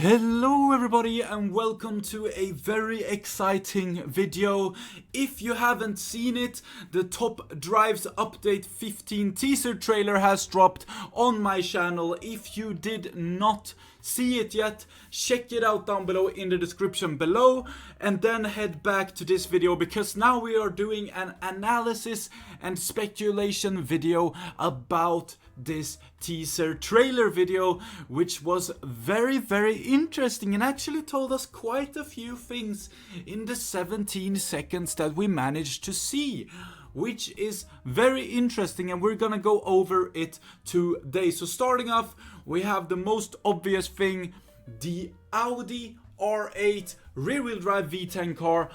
Hello everybody and welcome to a very exciting video. If you haven't seen it, the Top Drives Update 15 teaser trailer has dropped on my channel. If you did not see it yet, check it out down below in the description below and then head back to this video because now we are doing an analysis and speculation video about this teaser trailer video, which was very interesting and actually told us quite a few things in the 17 seconds that we managed to see, which is very interesting, and we're gonna go over it today. So starting off, we have the most obvious thing, the Audi R8 rear-wheel drive V10 car,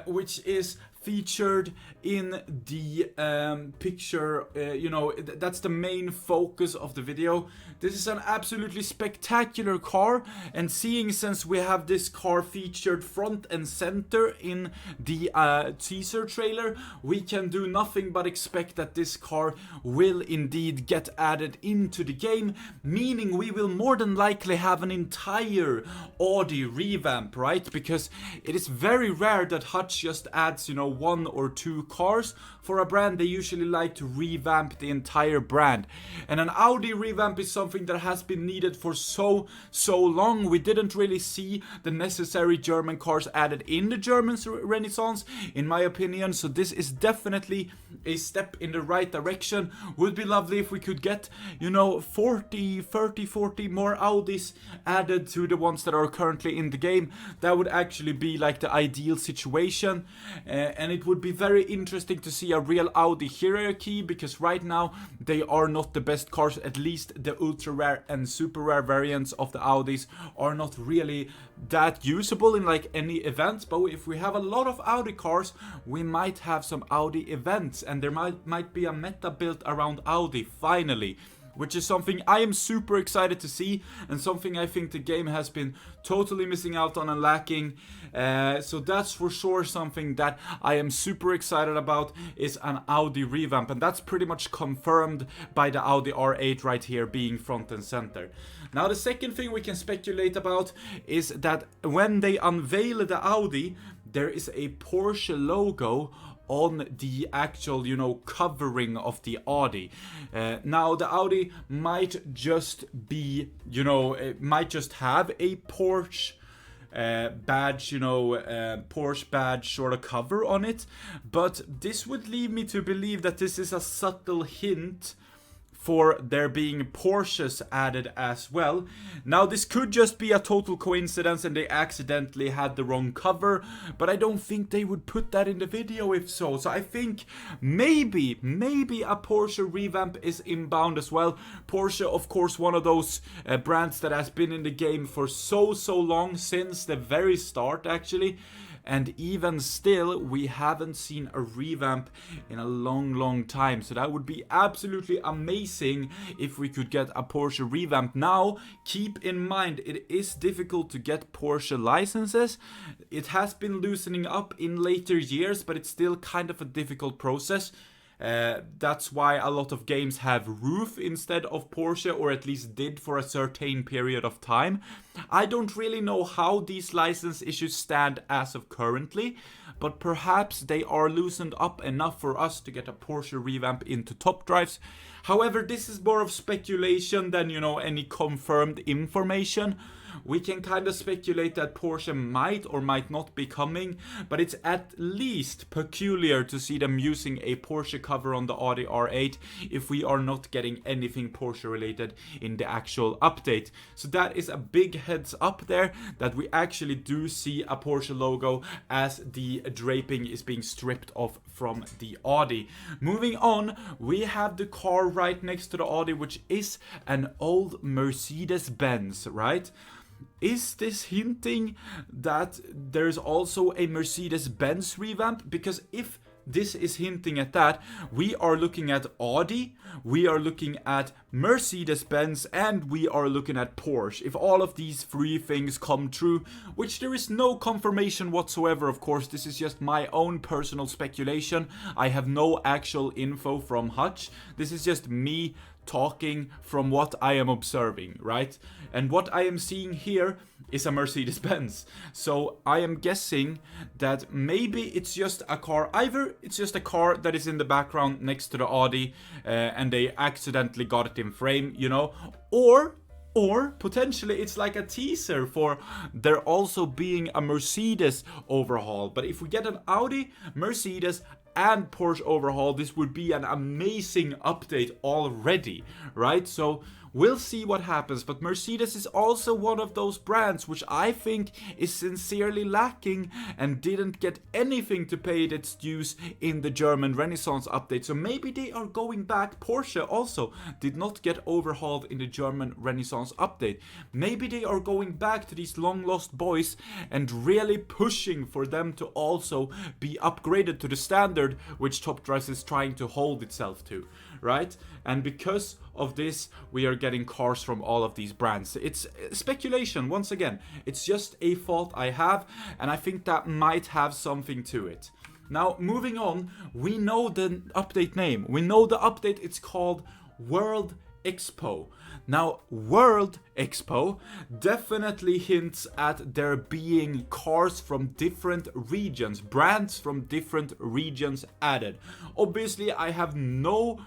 which is featured in the picture. That's the main focus of the video. This is an absolutely spectacular car, and seeing since we have this car featured front and center in the teaser trailer, we can do nothing but expect that this car will indeed get added into the game, meaning we will more than likely have an entire Audi revamp, right? Because it is very rare that Hutch just adds, one or two cars for a brand. They usually like to revamp the entire brand, and an Audi revamp is something that has been needed for so long. We didn't really see the necessary German cars added in the German Renaissance, in my opinion, so this is definitely a step in the right direction. Would be lovely if we could get 40 more Audis added to the ones that are currently in the game. That would actually be like the ideal situation, and it would be very interesting to see a real Audi hierarchy, because right now they are not the best cars. At least the ultra rare and super rare variants of the Audis are not really that usable in like any events. But if we have a lot of Audi cars, we might have some Audi events, and there might be a meta built around Audi finally, which is something I am super excited to see, and something I think the game has been totally missing out on and lacking. So that's for sure something that I am super excited about, is an Audi revamp, and that's pretty much confirmed by the Audi R8 right here being front and center. Now the second thing we can speculate about is that when they unveil the Audi, there is a Porsche logo on the actual, covering of the Audi. Now the Audi might just be, it might just have a Porsche badge, Porsche badge sort of cover on it, but this would lead me to believe that this is a subtle hint for there being Porsches added as well. Now this could just be a total coincidence and they accidentally had the wrong cover, but I don't think they would put that in the video if so. So I think maybe a Porsche revamp is inbound as well. Porsche, of course, one of those brands that has been in the game for so long, since the very start actually. And even still, we haven't seen a revamp in a long time. So that would be absolutely amazing if we could get a Porsche revamp. Now, keep in mind, it is difficult to get Porsche licenses. It has been loosening up in later years, but it's still kind of a difficult process. That's why a lot of games have roof instead of Porsche, or at least did for a certain period of time. I don't really know how these license issues stand as of currently, but perhaps they are loosened up enough for us to get a Porsche revamp into Top Drives. However, this is more of speculation than, any confirmed information. We can kind of speculate that Porsche might or might not be coming, but it's at least peculiar to see them using a Porsche cover on the Audi R8 if we are not getting anything Porsche related in the actual update. So that is a big heads up there, that we actually do see a Porsche logo as the draping is being stripped off from the Audi. Moving on, we have the car right next to the Audi, which is an old Mercedes-Benz, right? Is this hinting that there's also a Mercedes-Benz revamp? Because if this is hinting at that, we are looking at Audi, we are looking at Mercedes-Benz, and we are looking at Porsche. If all of these three things come true, which there is no confirmation whatsoever, of course, this is just my own personal speculation. I have no actual info from Hutch. This is just me talking from what I am observing, right? And what I am seeing here is a Mercedes-Benz. So I am guessing that maybe it's just a car. Either it's just a car that is in the background next to the Audi and they accidentally got it in frame, you know, or potentially it's like a teaser for there also being a Mercedes overhaul. But if we get an Audi, Mercedes and Porsche overhaul, this would be an amazing update already, right? So we'll see what happens, but Mercedes is also one of those brands which I think is sincerely lacking and didn't get anything to pay its dues in the German Renaissance update. So maybe they are going back. Porsche also did not get overhauled in the German Renaissance update. Maybe they are going back to these long lost boys and really pushing for them to also be upgraded to the standard which topdrives is trying to hold itself to, right? And because of this, we are getting cars from all of these brands. It's speculation, once again. It's just a thought I have, and I think that might have something to it. Now, moving on, we know the update name. We know the update, it's called World Expo. Now, World Expo definitely hints at there being cars from different regions, brands from different regions added. Obviously, I have no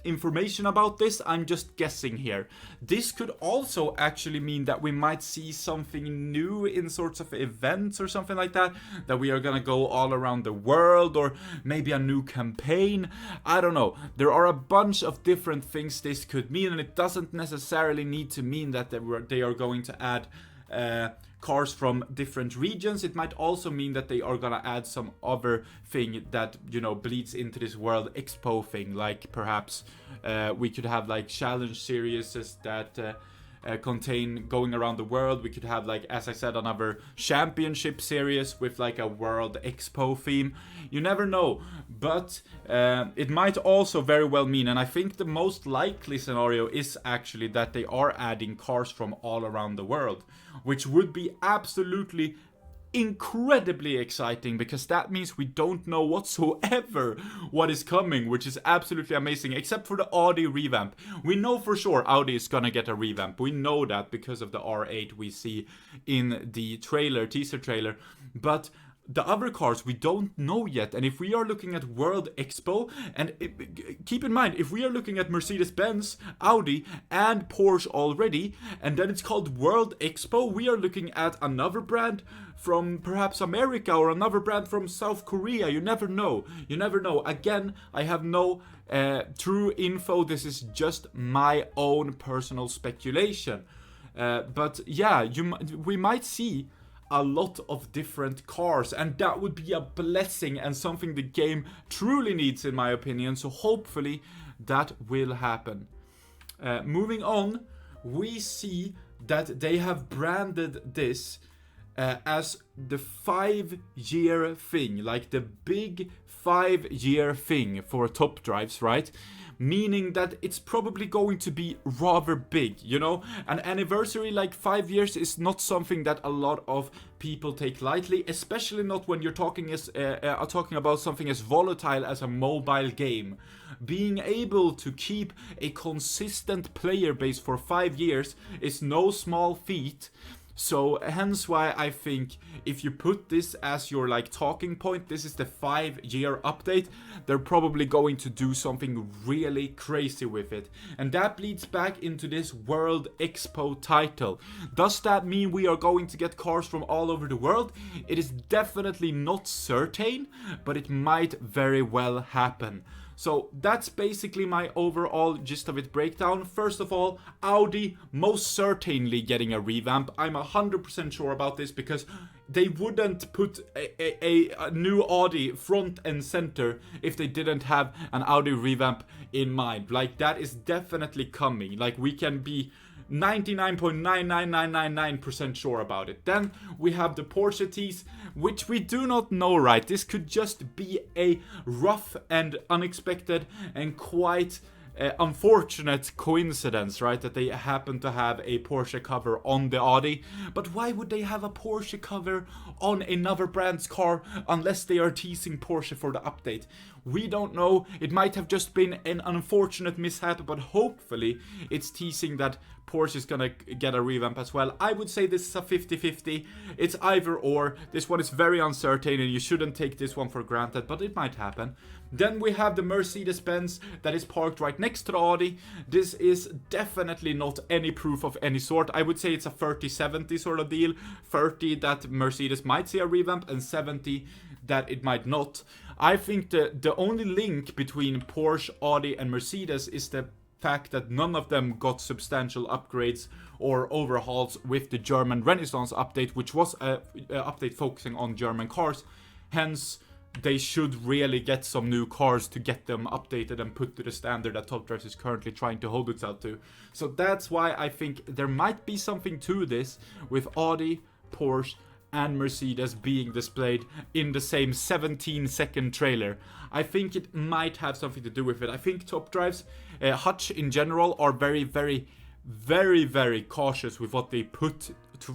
information about this. I'm just guessing here. This could also actually mean that we might see something new in sorts of events or something like that we are gonna go all around the world, or maybe a new campaign. I don't know. There are a bunch of different things this could mean, and it doesn't necessarily need to mean that they are going to add cars from different regions. It might also mean that they are gonna add some other thing that, you know, bleeds into this World Expo thing, like perhaps we could have like challenge series that contain going around the world. We could have, like, as I said, another championship series with like a World Expo theme. You never know, but it might also very well mean, and I think the most likely scenario is actually that they are adding cars from all around the world, which would be absolutely incredibly exciting, because that means we don't know whatsoever what is coming, which is absolutely amazing, except for the Audi revamp. We know for sure Audi is gonna get a revamp. We know that because of the R8 we see in the teaser trailer, but the other cars we don't know yet. And if we are looking at World Expo, and keep in mind, if we are looking at Mercedes-Benz, Audi and Porsche already, and then it's called World Expo, we are looking at another brand from perhaps America or another brand from South Korea. You never know. You never know. Again, I have no true info. This is just my own personal speculation. But yeah, we might see a lot of different cars, and that would be a blessing and something the game truly needs, in my opinion. So hopefully that will happen. Moving on, we see that they have branded this as the 5-year thing, like the big 5-year thing for topdrives, right? Meaning that it's probably going to be rather big, you know? An anniversary like 5 years is not something that a lot of people take lightly, especially not when you're talking about something as volatile as a mobile game. Being able to keep a consistent player base for 5 years is no small feat. So hence why I think if you put this as your like talking point, this is the 5-year update, they're probably going to do something really crazy with it. And that leads back into this World Expo title. Does that mean we are going to get cars from all over the world? It is definitely not certain, but it might very well happen. So that's basically my overall gist of it breakdown. First of all, Audi most certainly getting a revamp. I'm 100% sure about this, because they wouldn't put a new Audi front and center if they didn't have an Audi revamp in mind. Like, that is definitely coming. Like, we can be 99.99999% sure about it. Then we have the Porsche tease, which we do not know, right? This could just be a rough and unexpected and quite unfortunate coincidence, right, that they happen to have a Porsche cover on the Audi. But why would they have a Porsche cover on another brand's car unless they are teasing Porsche for the update? We don't know. It might have just been an unfortunate mishap, but hopefully it's teasing that Porsche is gonna get a revamp as well. I would say this is a 50-50. It's either or. This one is very uncertain and you shouldn't take this one for granted, but it might happen. Then we have the Mercedes-Benz that is parked right next to the Audi. This is definitely not any proof of any sort. I would say it's a 30-70 sort of deal. 30 that Mercedes might see a revamp and 70 that it might not. I think the only link between Porsche, Audi and Mercedes is the fact that none of them got substantial upgrades or overhauls with the German Renaissance update, which was an update focusing on German cars. Hence, they should really get some new cars to get them updated and put to the standard that topdrives is currently trying to hold itself to. So that's why I think there might be something to this with Audi, Porsche and Mercedes being displayed in the same 17-second trailer. I think it might have something to do with it. I think topdrives, Hutch in general, are very, very, very, very cautious with what they put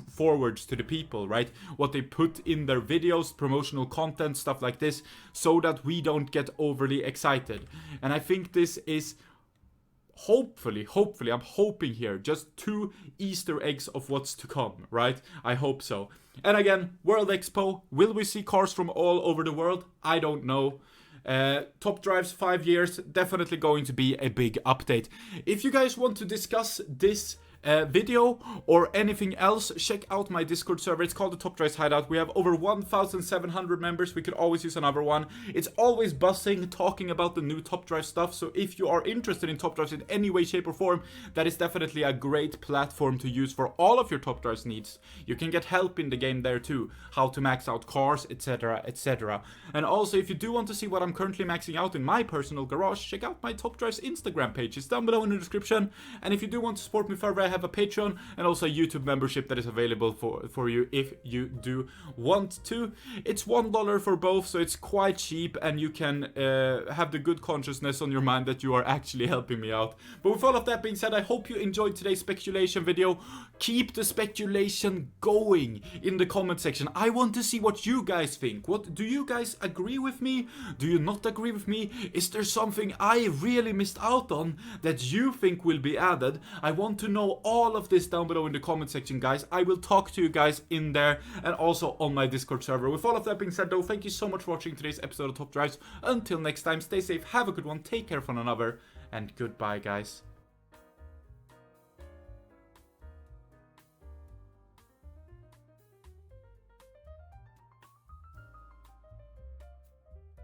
forwards to the people, right? What they put in their videos, promotional content, stuff like this, so that we don't get overly excited. And I think this is hopefully, I'm hoping here, just 2 Easter eggs of what's to come, right? I hope so. And again, World Expo, will we see cars from all over the world? I don't know. Topdrives 5 years, definitely going to be a big update. If you guys want to discuss this video or anything else, check out my Discord server. It's called the Topdrives Hideout. We have over 1,700 members. We could always use another one. It's always buzzing, talking about the new Topdrive stuff. So if you are interested in Topdrives in any way, shape or form, that is definitely a great platform to use for all of your Topdrives needs. You can get help in the game there too, how to max out cars, etc, etc. And also, if you do want to see what I'm currently maxing out in my personal garage, check out my Topdrives Instagram page. It's down below in the description. And if you do want to support me further, I have a Patreon and also a YouTube membership that is available for you if you do want to. It's $1 for both, so it's quite cheap and you can have the good consciousness on your mind that you are actually helping me out. But with all of that being said, I hope you enjoyed today's speculation video. Keep the speculation going in the comment section. I want to see what you guys think. What do you guys agree with me? Do you not agree with me? Is there something I really missed out on that you think will be added? I want to know all of this down below in the comment section, guys. I will talk to you guys in there and also on my Discord server. With all of that being said though, thank you so much for watching today's episode of Top Drives. Until next time, stay safe, have a good one, take care of one another, and goodbye, guys.